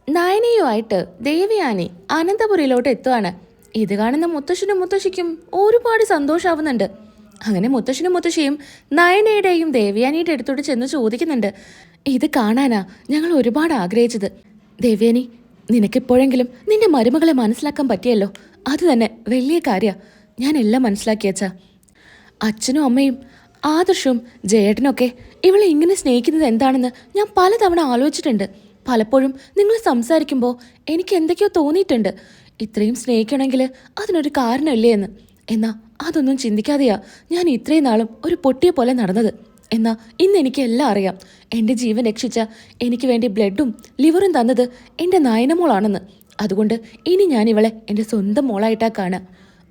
നയനയുമായിട്ട് ദേവയാനി അനന്തപുരിയിലോട്ട് എത്തുവാണ്. ഇത് കാണുന്ന മുത്തശ്ശനും മുത്തശ്ശിക്കും ഒരുപാട് സന്തോഷാവുന്നുണ്ട്. അങ്ങനെ മുത്തശ്ശനും മുത്തശ്ശിയും നയനയുടെയും ദേവയാനിയുടെ അടുത്തോട്ട് ചെന്ന് ചോദിക്കുന്നുണ്ട്, ഇത് കാണാനാ ഞങ്ങൾ ഒരുപാട് ആഗ്രഹിച്ചത്. ദേവയാനി, നിനക്കിപ്പോഴെങ്കിലും നിന്റെ മരുമകളെ മനസ്സിലാക്കാൻ പറ്റിയല്ലോ, അത് തന്നെ വലിയ കാര്യ. ഞാൻ എല്ലാം മനസ്സിലാക്കിയച്ചാ. അച്ഛനും അമ്മയും ആദർശവും ജയേട്ടനൊക്കെ ഇവളെ ഇങ്ങനെ സ്നേഹിക്കുന്നത് എന്താണെന്ന് ഞാൻ പലതവണ ആലോചിച്ചിട്ടുണ്ട്. പലപ്പോഴും നിങ്ങൾ സംസാരിക്കുമ്പോൾ എനിക്ക് എന്തൊക്കെയോ തോന്നിയിട്ടുണ്ട്. ഇത്രയും സ്നേഹിക്കണമെങ്കിൽ അതിനൊരു കാരണമില്ലേ എന്ന്. എന്നാ അതൊന്നും ചിന്തിക്കാതെയാ ഞാൻ ഇത്രയും നാളും ഒരു പൊട്ടിയെ പോലെ നടന്നത്. എന്നാ ഇന്ന് എനിക്ക് എല്ലാം അറിയാം. എൻ്റെ ജീവൻ രക്ഷിച്ച, എനിക്ക് വേണ്ടി ബ്ലഡും ലിവറും തന്നത് എൻ്റെ നയനമോളാണെന്ന്. അതുകൊണ്ട് ഇനി ഞാൻ ഇവളെ എൻ്റെ സ്വന്തം മോളായിട്ടാ കാണാം.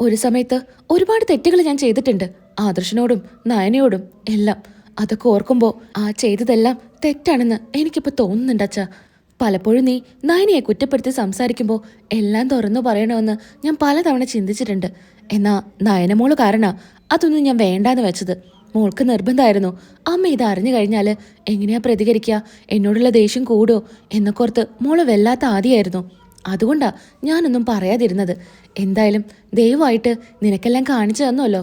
ഒരു സമയത്ത് ഒരുപാട് തെറ്റുകൾ ഞാൻ ചെയ്തിട്ടുണ്ട്, ആദർശനോടും നയനയോടും എല്ലാം. അതൊക്കെ ഓർക്കുമ്പോൾ ആ ചെയ്തതെല്ലാം തെറ്റാണെന്ന് എനിക്കിപ്പോൾ തോന്നുന്നുണ്ട് അച്ഛാ. പലപ്പോഴും നീ നയനയെ കുറ്റപ്പെടുത്തി സംസാരിക്കുമ്പോൾ എല്ലാം തുറന്നു പറയണമെന്ന് ഞാൻ പലതവണ ചിന്തിച്ചിട്ടുണ്ട്. എന്നാ നയനമോള് കാരണ അതൊന്നും ഞാൻ വേണ്ടാന്ന് വെച്ചത്. മോൾക്ക് നിർബന്ധമായിരുന്നു അമ്മ ഇത് അറിഞ്ഞു കഴിഞ്ഞാൽ എങ്ങനെയാ പ്രതികരിക്കുക, എന്നോടുള്ള ദേഷ്യം കൂടുമോ എന്നൊക്കോർത്ത് മോള് വല്ലാത്ത ആദിയായിരുന്നു. അതുകൊണ്ടാ ഞാനൊന്നും പറയാതിരുന്നത്. എന്തായാലും ദയവായിട്ട് നിനക്കെല്ലാം കാണിച്ചു തന്നല്ലോ.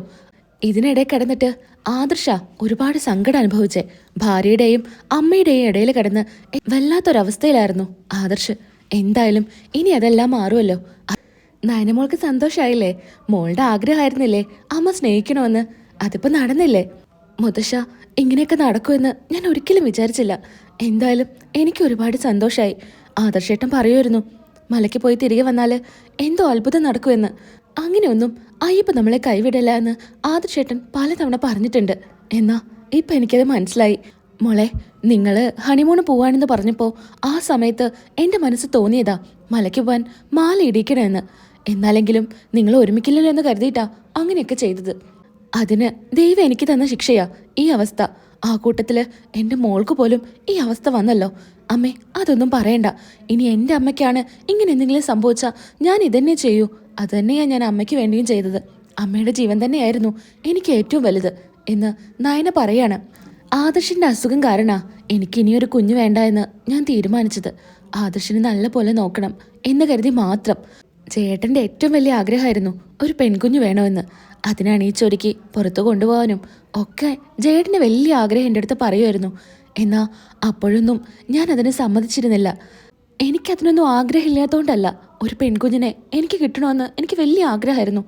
ഇതിനിടെ കിടന്നിട്ട് ആദർശ ഒരുപാട് സങ്കടം അനുഭവിച്ചേ. ഭാര്യയുടെയും അമ്മയുടെയും ഇടയിൽ കിടന്ന് വല്ലാത്തൊരവസ്ഥയിലായിരുന്നു ആദർശ്. എന്തായാലും ഇനി അതെല്ലാം മാറുമല്ലോ. നയനമോൾക്ക് സന്തോഷായില്ലേ? മോളുടെ ആഗ്രഹമായിരുന്നില്ലേ അമ്മ സ്നേഹിക്കണമെന്ന്? അതിപ്പോ നടന്നില്ലേ? മുത്തശ്ശ, ഇങ്ങനെയൊക്കെ നടക്കുമെന്ന് ഞാൻ ഒരിക്കലും വിചാരിച്ചില്ല. എന്തായാലും എനിക്ക് ഒരുപാട് സന്തോഷമായി. ആദർശേട്ടൻ പറയുമായിരുന്നു മലയ്ക്ക് പോയി തിരികെ വന്നാൽ എന്തോ അത്ഭുതം നടക്കുമെന്ന്. അങ്ങനെയൊന്നും അയ്യപ്പ നമ്മളെ കൈവിടല്ല എന്ന് ആദർശേട്ടൻ പലതവണ പറഞ്ഞിട്ടുണ്ട്. എന്നാ ഇപ്പം എനിക്കത് മനസ്സിലായി. മോളെ, നിങ്ങൾ ഹണിമൂണ് പോവാണെന്ന് പറഞ്ഞപ്പോൾ ആ സമയത്ത് എൻ്റെ മനസ്സ് തോന്നിയതാ മലയ്ക്ക് പോവാൻ മാല ഇടിക്കണമെന്ന്. എന്നാലെങ്കിലും നിങ്ങൾ ഒരുമിക്കില്ലല്ലോ എന്ന് കരുതിയിട്ടാ അങ്ങനെയൊക്കെ ചെയ്തത്. അതിന് ദൈവം എനിക്ക് തന്ന ശിക്ഷയാ ഈ അവസ്ഥ. ആ കൂട്ടത്തില് എൻ്റെ മോൾക്ക് പോലും ഈ അവസ്ഥ വന്നല്ലോ. അമ്മേ, അതൊന്നും പറയണ്ട. ഇനി എൻ്റെ അമ്മയ്ക്കാണ് ഇങ്ങനെ എന്തെങ്കിലും സംഭവിച്ചാൽ ഞാൻ ഇതന്നെ ചെയ്യൂ. അത് തന്നെയാ ഞാൻ അമ്മയ്ക്ക് വേണ്ടിയും ചെയ്തത്. അമ്മയുടെ ജീവൻ തന്നെയായിരുന്നു എനിക്ക് ഏറ്റവും വലുത് എന്ന് നയന പറയാണ്. ആദർശിൻ്റെ അസുഖം കാരണ എനിക്ക് ഇനിയൊരു കുഞ്ഞു വേണ്ട എന്ന് ഞാൻ തീരുമാനിച്ചത്. ആദർശിനെ നല്ല പോലെ നോക്കണം എന്ന് കരുതി മാത്രം. ചേട്ടൻ്റെ ഏറ്റവും വലിയ ആഗ്രഹമായിരുന്നു ഒരു പെൺകുഞ്ഞു വേണമെന്ന്. അതിനാണ് ഈ ചൊരുക്കി പുറത്തു കൊണ്ടുപോകാനും ഒക്കെ ജയേട്ടന് വലിയ ആഗ്രഹം എൻ്റെ അടുത്ത് പറയുമായിരുന്നു. എന്നാ അപ്പോഴൊന്നും ഞാൻ അതിന് സമ്മതിച്ചിരുന്നില്ല. എനിക്കതിനൊന്നും ആഗ്രഹമില്ലാത്തതുകൊണ്ടല്ല, ഒരു പെൺകുഞ്ഞിനെ എനിക്ക് കിട്ടണമെന്ന് എനിക്ക് വലിയ ആഗ്രഹമായിരുന്നു.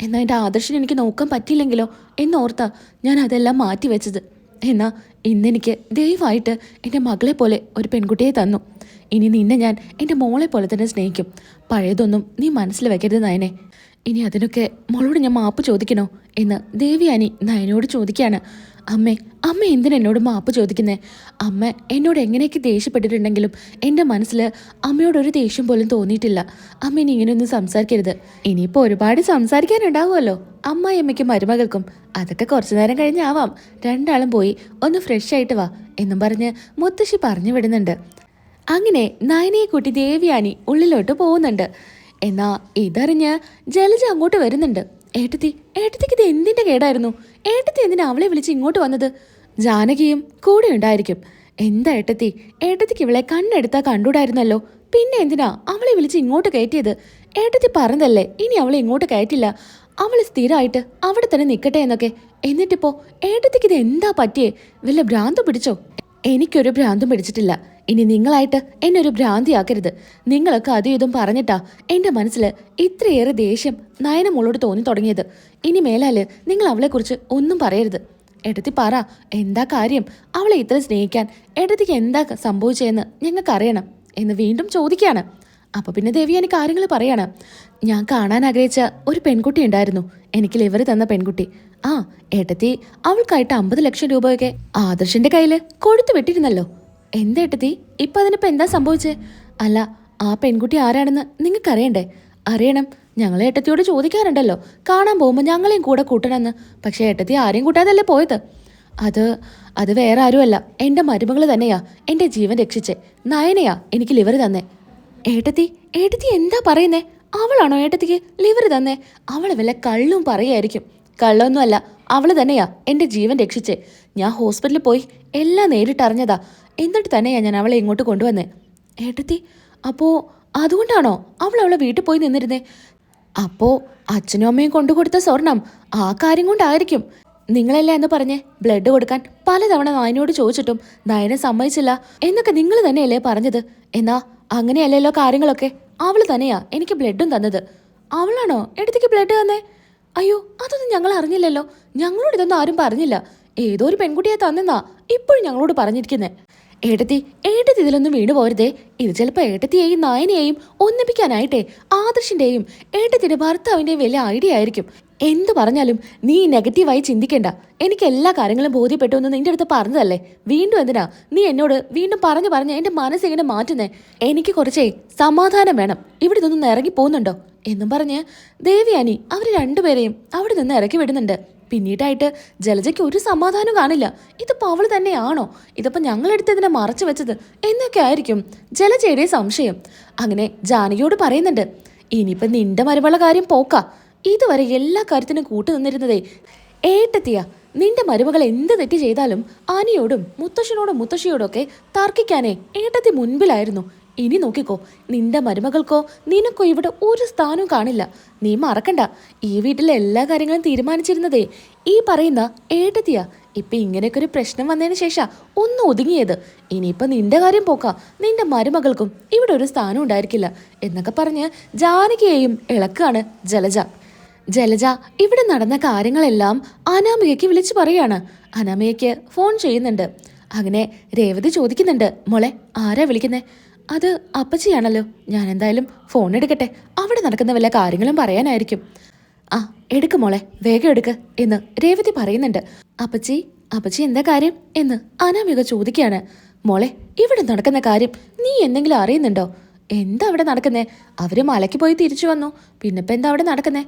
എന്നാൽ എൻ്റെ ആദർശിനെ എനിക്ക് നോക്കാൻ പറ്റിയില്ലെങ്കിലോ എന്നോർത്താ ഞാൻ അതെല്ലാം മാറ്റിവെച്ചത്. എന്നാൽ ഇന്നെനിക്ക് ദയവായിട്ട് എൻ്റെ മകളെ പോലെ ഒരു പെൺകുട്ടിയെ തന്നു. ഇനി നിന്നെ ഞാൻ എൻ്റെ മോളെ പോലെ തന്നെ സ്നേഹിക്കും. പഴയതൊന്നും നീ മനസ്സിൽ വെക്കരുത് നയനെ. ഇനി അതിനൊക്കെ മോളോട് ഞാൻ മാപ്പ് ചോദിക്കണോ എന്ന് ദേവിയാനി നയനോട് ചോദിക്കുകയാണ്. അമ്മ എന്തിനെന്നോട് മാപ്പ് ചോദിക്കുന്നേ? അമ്മ എന്നോട് എങ്ങനെയൊക്കെ ദേഷ്യപ്പെട്ടിട്ടുണ്ടെങ്കിലും എൻ്റെ മനസ്സിൽ അമ്മയോടൊരു ദേഷ്യം പോലും തോന്നിയിട്ടില്ല. അമ്മ ഇനി ഇങ്ങനെയൊന്നും സംസാരിക്കരുത്. ഇനിയിപ്പോൾ ഒരുപാട് സംസാരിക്കാനുണ്ടാവുമല്ലോ അമ്മായിയമ്മയ്ക്കും മരുമകൾക്കും. അതൊക്കെ കുറച്ചു നേരം കഴിഞ്ഞാവാം. രണ്ടാളും പോയി ഒന്ന് ഫ്രഷ് ആയിട്ട് വാ എന്നും പറഞ്ഞ് മുത്തശ്ശി പറഞ്ഞു വിടുന്നുണ്ട്. അങ്ങനെ നയനയെ കൂട്ടി ദേവിയാനി ഉള്ളിലോട്ട് പോകുന്നുണ്ട്. എന്നാ ഇതറിഞ്ഞ് ജലജ അങ്ങോട്ട് വരുന്നുണ്ട്. ഏട്ടത്തിക്ക് ഇത് എന്തിന്റെ കേടായിരുന്നു? ഏട്ടത്തി എന്തിനാ അവളെ വിളിച്ച് ഇങ്ങോട്ട് വന്നത്? ജാനകിയും കൂടെ ഉണ്ടായിരിക്കും. എന്താ ഏട്ടത്തിക്ക് ഇവളെ കണ്ണെടുത്താ കണ്ടൂടായിരുന്നല്ലോ. പിന്നെ എന്തിനാ അവളെ വിളിച്ച് ഇങ്ങോട്ട് കയറ്റിയത്? ഏട്ടത്തി പറഞ്ഞതല്ലേ ഇനി അവളെ ഇങ്ങോട്ട് കയറ്റില്ല, അവള് സ്ഥിരമായിട്ട് അവിടെ തന്നെ നിൽക്കട്ടെ എന്നൊക്കെ. എന്നിട്ടിപ്പോ ഏട്ടത്തിക്ക് ഇത് എന്താ പറ്റിയേ? വല്ല ഭ്രാന്ത് പിടിച്ചോ? എനിക്കൊരു ഭ്രാന്തും പിടിച്ചിട്ടില്ല. ഇനി നിങ്ങളായിട്ട് എന്നെ ഒരു ഭ്രാന്തിയാക്കരുത്. നിങ്ങളൊക്കെ അതും ഇതും പറഞ്ഞിട്ടാ എൻ്റെ മനസ്സിൽ ഇത്രയേറെ ദേഷ്യം നയനമോളോട് തോന്നി തുടങ്ങിയത്. ഇനി മേലാല് നിങ്ങൾ അവളെക്കുറിച്ച് ഒന്നും പറയരുത്. ഏട്ടത്തി പറ, എന്താ കാര്യം? അവളെ ഇത്ര സ്നേഹിക്കാൻ ഏട്ടത്തിക്ക് എന്താ സംഭവിച്ചതെന്ന് ഞങ്ങൾക്കറിയണം എന്ന് വീണ്ടും ചോദിക്കുകയാണ്. അപ്പോൾ പിന്നെ ദേവിയാനി കാര്യങ്ങൾ പറയാണ്. ഞാൻ കാണാൻ ആഗ്രഹിച്ച ഒരു പെൺകുട്ടി ഉണ്ടായിരുന്നു, എനിക്ക് ലിവർ തന്ന പെൺകുട്ടി. ആ ഏട്ടത്തി അവൾക്കായിട്ട് 50 ലക്ഷം രൂപയൊക്കെ ആദർശിന്റെ കയ്യിൽ കൊടുത്തു വിട്ടിരുന്നല്ലോ. എന്താ ഏട്ടത്തി ഇപ്പം അതിനിപ്പോൾ എന്താ സംഭവിച്ചേ? അല്ല, ആ പെൺകുട്ടി ആരാണെന്ന് നിങ്ങൾക്കറിയണ്ടേ? അറിയണം. ഞങ്ങൾ ഏട്ടത്തിയോട് ചോദിക്കാറുണ്ടല്ലോ കാണാൻ പോകുമ്പോൾ ഞങ്ങളെയും കൂടെ കൂട്ടണമെന്ന്. പക്ഷേ ഏട്ടത്തി ആരെയും കൂട്ടാതല്ലേ പോയത്. അത് വേറെ ആരുമല്ല, എൻ്റെ മരുമകൾ തന്നെയാ എൻ്റെ ജീവൻ രക്ഷിച്ചേ. നയനയാ എനിക്ക് ലിവർ തന്നേ. ഏട്ടത്തി എന്താ പറയുന്നേ? അവളാണോ ഏട്ടത്തിക്ക് ലിവർ തന്നേ? അവളെ വല്ല കള്ളും പറയായിരിക്കും. കള്ളൊന്നുമല്ല, അവള് തന്നെയാ എൻ്റെ ജീവൻ രക്ഷിച്ചേ. ഞാൻ ഹോസ്പിറ്റലിൽ പോയി എല്ലാം നേരിട്ടറിഞ്ഞതാ. എന്നിട്ട് തന്നെയാ ഞാൻ അവളെ ഇങ്ങോട്ട് കൊണ്ടുവന്നേ. ഏട്ടത്തി അപ്പോ അതുകൊണ്ടാണോ അവളെ വീട്ടിൽ പോയി നിന്നിരുന്നേ? അപ്പോ അച്ഛനും അമ്മയും കൊണ്ടുകൊടുത്ത സ്വർണം ആ കാര്യം കൊണ്ടായിരിക്കും. നിങ്ങളല്ലേ എന്ന് പറഞ്ഞേ ബ്ലഡ് കൊടുക്കാൻ പലതവണ നയനോട് ചോദിച്ചിട്ടും നയനെ സമ്മതിച്ചില്ല എന്നൊക്കെ നിങ്ങൾ തന്നെയല്ലേ പറഞ്ഞത്? എന്നാ അങ്ങനെയല്ലല്ലോ കാര്യങ്ങളൊക്കെ. അവള് തന്നെയാ എനിക്ക് ബ്ലഡും തന്നത്. അവളാണോ എടുത്തേക്ക് ബ്ലഡ് തന്നേ? അയ്യോ, അതൊന്നും ഞങ്ങൾ അറിഞ്ഞില്ലല്ലോ. ഞങ്ങളോട് ഇതൊന്നും ആരും പറഞ്ഞില്ല. ഏതോ ഒരു പെൺകുട്ടിയെ തന്നെന്നാ ഇപ്പോഴും ഞങ്ങളോട് പറഞ്ഞിരിക്കുന്നേ. ഏട്ടത്തി ഇതിലൊന്നും വീണു പോരുതേ. ഇത് ചിലപ്പോൾ ഏട്ടത്തിയെയും നായനെയും ഒന്നിപ്പിക്കാനായിട്ടേ ആദർശിന്റെയും ഏട്ടത്തിന്റെ ഭർത്താവിന്റെയും വലിയ ഐഡിയ ആയിരിക്കും. എന്തു പറഞ്ഞാലും നീ നെഗറ്റീവായി ചിന്തിക്കണ്ട. എനിക്ക് എല്ലാ കാര്യങ്ങളും ബോധ്യപ്പെട്ടു എന്ന് നിന്റെ അടുത്ത് പറഞ്ഞതല്ലേ. വീണ്ടും എന്തിനാ നീ എന്നോട് വീണ്ടും പറഞ്ഞ് എന്റെ മനസ്സിങ്ങനെ മാറ്റുന്നേ? എനിക്ക് കുറച്ചേ സമാധാനം വേണം. ഇവിടെ നിന്നൊന്ന് ഇറങ്ങി പോകുന്നുണ്ടോ എന്നും പറഞ്ഞ് ദേവയാനി അവർ രണ്ടുപേരെയും അവിടെ നിന്ന് ഇറക്കി വിടുന്നുണ്ട്. പിന്നീടായിട്ട് ജലജയ്ക്ക് ഒരു സമാധാനം കാണില്ല. ഇതിപ്പോ അവള് തന്നെയാണോ? ഇതിപ്പോ ഞങ്ങളെടുത്തതിനെ മറച്ചു വെച്ചത് എന്നൊക്കെ ആയിരിക്കും ജലജയുടെ സംശയം. അങ്ങനെ ജാനകിയോട് പറയുന്നുണ്ട്, ഇനിയിപ്പൊ നിന്റെ മരുമകളുടെ കാര്യം പോക്കാ. ഇതുവരെ എല്ലാ കാര്യത്തിനും കൂട്ടു നിന്നിരുന്നതേ ഏട്ടത്തിയാ. നിന്റെ മരുമകൾ എന്ത് തെറ്റ് ചെയ്താലും ആനിയോടും മുത്തശ്ശനോടും മുത്തശ്ശിയോടും ഒക്കെ തർക്കിക്കാനേ ഏട്ടത്തി മുൻപിലായിരുന്നു. ഇനി നോക്കിക്കോ, നിന്റെ മരുമകൾക്കോ നിനക്കോ ഇവിടെ ഒരു സ്ഥാനവും കാണില്ല. നീ മറക്കണ്ട, ഈ വീട്ടിലെ എല്ലാ കാര്യങ്ങളും തീരുമാനിച്ചിരുന്നതേ ഈ പറയുന്ന ഏട്ടത്തിയാ. ഇപ്പൊ ഇങ്ങനെയൊക്കെ ഒരു പ്രശ്നം വന്നതിന് ശേഷം ഒന്ന് ഒതുങ്ങിയത്. ഇനിയിപ്പൊ നിന്റെ കാര്യം പോക്കാ. നിന്റെ മരുമകൾക്കും ഇവിടെ ഒരു സ്ഥാനം ഉണ്ടായിരിക്കില്ല എന്നൊക്കെ പറഞ്ഞ് ജാനകിയെയും ഇളക്കാണ് ജലജ ഇവിടെ നടന്ന കാര്യങ്ങളെല്ലാം അനാമികയ്ക്ക് വിളിച്ചു പറയാണ്. അനാമികയ്ക്ക് ഫോൺ ചെയ്യുന്നുണ്ട്. അങ്ങനെ രേവതി ചോദിക്കുന്നുണ്ട്, മോളെ ആരാ വിളിക്കുന്നേ? അത് അപ്പച്ചിയാണല്ലോ. ഞാൻ എന്തായാലും ഫോൺ എടുക്കട്ടെ, അവിടെ നടക്കുന്ന വല്ല കാര്യങ്ങളും പറയാനായിരിക്കും. ആ എടുക്ക് മോളെ, വേഗം എടുക്ക് എന്ന് രേവതി പറയുന്നുണ്ട്. അപ്പച്ചി എന്താ കാര്യം എന്ന് അനാമിക ചോദിക്കുകയാണ്. മോളെ ഇവിടെ നടക്കുന്ന കാര്യം നീ എന്തെങ്കിലും അറിയുന്നുണ്ടോ? എന്താ അവിടെ നടക്കുന്നേ? അവര് മലയ്ക്ക് പോയി തിരിച്ചു വന്നു. പിന്നിപ്പോ എന്താ അവിടെ നടക്കുന്നേ?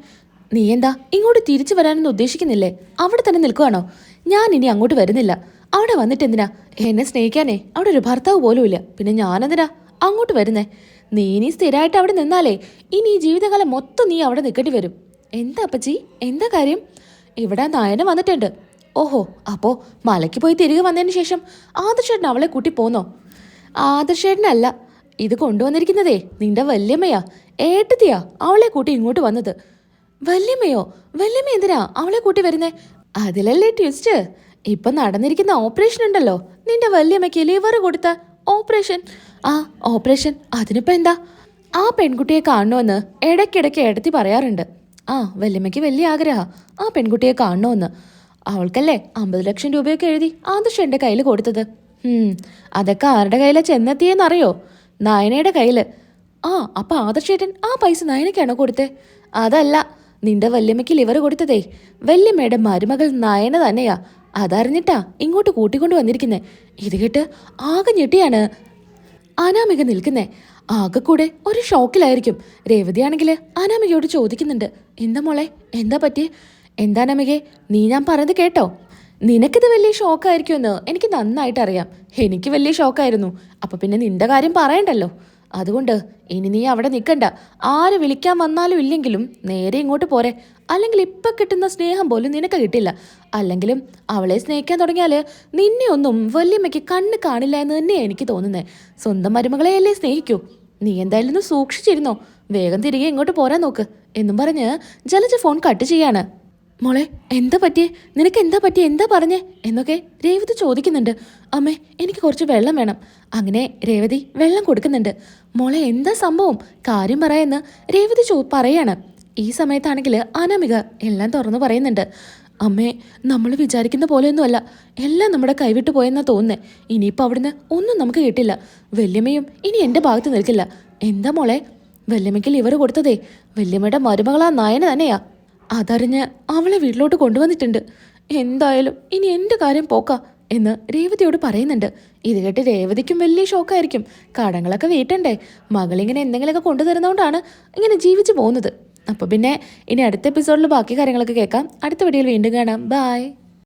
നീ എന്താ ഇങ്ങോട്ട് തിരിച്ചു വരാനൊന്നും ഉദ്ദേശിക്കുന്നില്ലേ? അവിടെ തന്നെ നിൽക്കുവാണോ? ഞാൻ ഇനി അങ്ങോട്ട് വരുന്നില്ല. അവിടെ വന്നിട്ട് എന്തിനാ? എന്നെ സ്നേഹിക്കാനേ അവിടെ ഒരു ഭർത്താവ് പോലും ഇല്ല. പിന്നെ ഞാനെന്തിനാ അങ്ങോട്ട് വരുന്നേ? നീ ഇനി സ്ഥിരമായിട്ട് അവിടെ നിന്നാലേ ഇനി ഈ ജീവിതകാലം മൊത്തം നീ അവിടെ നിൽക്കേണ്ടി വരും. എന്താ അപ്പച്ചി, എന്താ കാര്യം? ഇവിടെ നയന വന്നിട്ടുണ്ട്. ഓഹോ, അപ്പോ മലയ്ക്ക് പോയി തിരികെ വന്നതിന് ശേഷം ആദർശേട്ടൻ അവളെ കൂട്ടി പോന്നോ? ആദർശേട്ടനല്ല, ഇത് കൊണ്ടുവന്നിരിക്കുന്നതേ നിന്റെ വല്യമ്മയാ. ഏട്ടത്തിയാ അവളെ കൂട്ടി ഇങ്ങോട്ട് വന്നത്. വല്യമ്മയോ? വല്യമ്മ എന്തിനാ അവളെ കൂട്ടി വരുന്നേ? അതിലല്ലേ ട്വിസ്റ്റ്. ഇപ്പൊ നടന്നിരിക്കുന്ന ഓപ്പറേഷൻ ഉണ്ടല്ലോ, നിന്റെ വല്യമ്മയ്ക്ക് ലിവർ കൊടുത്ത ഓപ്പറേഷൻ. ആ ഓപ്പറേഷൻ, അതിനിപ്പോ എന്താ? ആ പെൺകുട്ടിയെ കാണണമെന്ന് ഇടയ്ക്കിടയ്ക്ക് ഏടത്തി പറയാറുണ്ട്. ആ വല്യമ്മയ്ക്ക് വലിയ ആഗ്രഹം ആ പെൺകുട്ടിയെ കാണണമെന്ന്. അവൾക്കല്ലേ 50 ലക്ഷം രൂപയൊക്കെ എഴുതി ആദർശന്റെ കയ്യിൽ കൊടുത്തത്. അതൊക്കെ ആരുടെ കയ്യിലാ ചെന്നെത്തിയെന്നറിയോ? നയനയുടെ കയ്യില്. ആ അപ്പൊ ആദർശേട്ടൻ ആ പൈസ നയനയ്ക്കാണോ കൊടുത്തേ? അതല്ല, നിന്റെ വല്യമ്മയ്ക്ക് ലിവർ കൊടുത്തതേ വല്യമ്മയുടെ മരുമകൾ നയന തന്നെയാ. അതറിഞ്ഞിട്ടാ ഇങ്ങോട്ട് കൂട്ടിക്കൊണ്ട് വന്നിരിക്കുന്നേ. ഇത് കേട്ട് ആകെ ഞെട്ടിയാണ് അനാമിക നിൽക്കുന്നേ. ആകെ കൂടെ ഒരു ഷോക്കിലായിരിക്കും. രേവതിയാണെങ്കിൽ അനാമികയോട് ചോദിക്കുന്നുണ്ട്, എന്താ മോളെ, എന്താ പറ്റി? എന്താ അനാമികെ, നീ ഞാൻ പറഞ്ഞത് കേട്ടോ? നിനക്കിത് വലിയ ഷോക്കായിരിക്കുമെന്ന് എനിക്ക് നന്നായിട്ട് അറിയാം. എനിക്ക് വലിയ ഷോക്കായിരുന്നു. അപ്പൊ പിന്നെ നിന്റെ കാര്യം പറയണ്ടല്ലോ. അതുകൊണ്ട് ഇനി നീ അവിടെ നിൽക്കണ്ട. ആര് വിളിക്കാൻ വന്നാലും ഇല്ലെങ്കിലും നേരെ ഇങ്ങോട്ട് പോരെ. അല്ലെങ്കിൽ ഇപ്പൊ കിട്ടുന്ന സ്നേഹം പോലും നിനക്ക് കിട്ടില്ല. അല്ലെങ്കിലും അവളെ സ്നേഹിക്കാൻ തുടങ്ങിയാൽ നിന്നെ ഒന്നും വല്യമ്മയ്ക്ക് കണ്ണ് കാണില്ല എന്ന് തന്നെയാണ് എനിക്ക് തോന്നുന്നത്. സ്വന്തം മരുമകളെയല്ലേ സ്നേഹിക്കൂ. നീ എന്തായാലും ഒന്ന് സൂക്ഷിച്ചിരുന്നോ. വേഗം തിരികെ ഇങ്ങോട്ട് പോരാൻ നോക്ക് എന്നും പറഞ്ഞ് ജലജ ഫോൺ കട്ട് ചെയ്യാണ്. മോളെ എന്താ പറ്റിയേ? നിനക്ക് എന്താ പറ്റിയേ? എന്താ പറഞ്ഞേ എന്നൊക്കെ രേവതി ചോദിക്കുന്നുണ്ട്. അമ്മേ എനിക്ക് കുറച്ച് വെള്ളം വേണം. അങ്ങനെ രേവതി വെള്ളം കൊടുക്കുന്നുണ്ട്. മോളെ എന്താ സംഭവം? കാര്യം പറയാന്ന് രേവതി പറയാണ്. ഈ സമയത്താണെങ്കിൽ അനാമിക എല്ലാം തുറന്നു പറയുന്നുണ്ട്. അമ്മേ, നമ്മൾ വിചാരിക്കുന്ന പോലെയൊന്നുമല്ല. എല്ലാം നമ്മുടെ കൈവിട്ട് പോയെന്നാ തോന്നുന്നേ. ഇനിയിപ്പോൾ അവിടുന്ന് ഒന്നും നമുക്ക് കിട്ടില്ല. വല്യമ്മയും ഇനി എൻ്റെ ഭാഗത്ത് നിൽക്കില്ല. എന്താ മോളെ? വല്യമ്മയ്ക്ക് ലിവർ കൊടുത്തതേ വല്യമ്മയുടെ മരുമകളാ നയന തന്നെയാ. അതറിഞ്ഞ് അവളെ വീട്ടിലോട്ട് കൊണ്ടുവന്നിട്ടുണ്ട്. എന്തായാലും ഇനി എൻ്റെ കാര്യം പോക്കാ എന്ന് രേവതിയോട് പറയുന്നുണ്ട്. ഇത് കേട്ട് രേവതിക്കും വലിയ ഷോക്കായിരിക്കും. കടങ്ങളൊക്കെ വീട്ടണ്ടേ. മകളിങ്ങനെ എന്തെങ്കിലുമൊക്കെ കൊണ്ടുതരുന്നതുകൊണ്ടാണ് ഇങ്ങനെ ജീവിച്ചു പോകുന്നത്. അപ്പോൾ പിന്നെ ഇനി അടുത്ത എപ്പിസോഡിൽ ബാക്കി കാര്യങ്ങളൊക്കെ കേൾക്കാം. അടുത്ത വീഡിയോയിൽ വീണ്ടും കാണാം. ബൈ.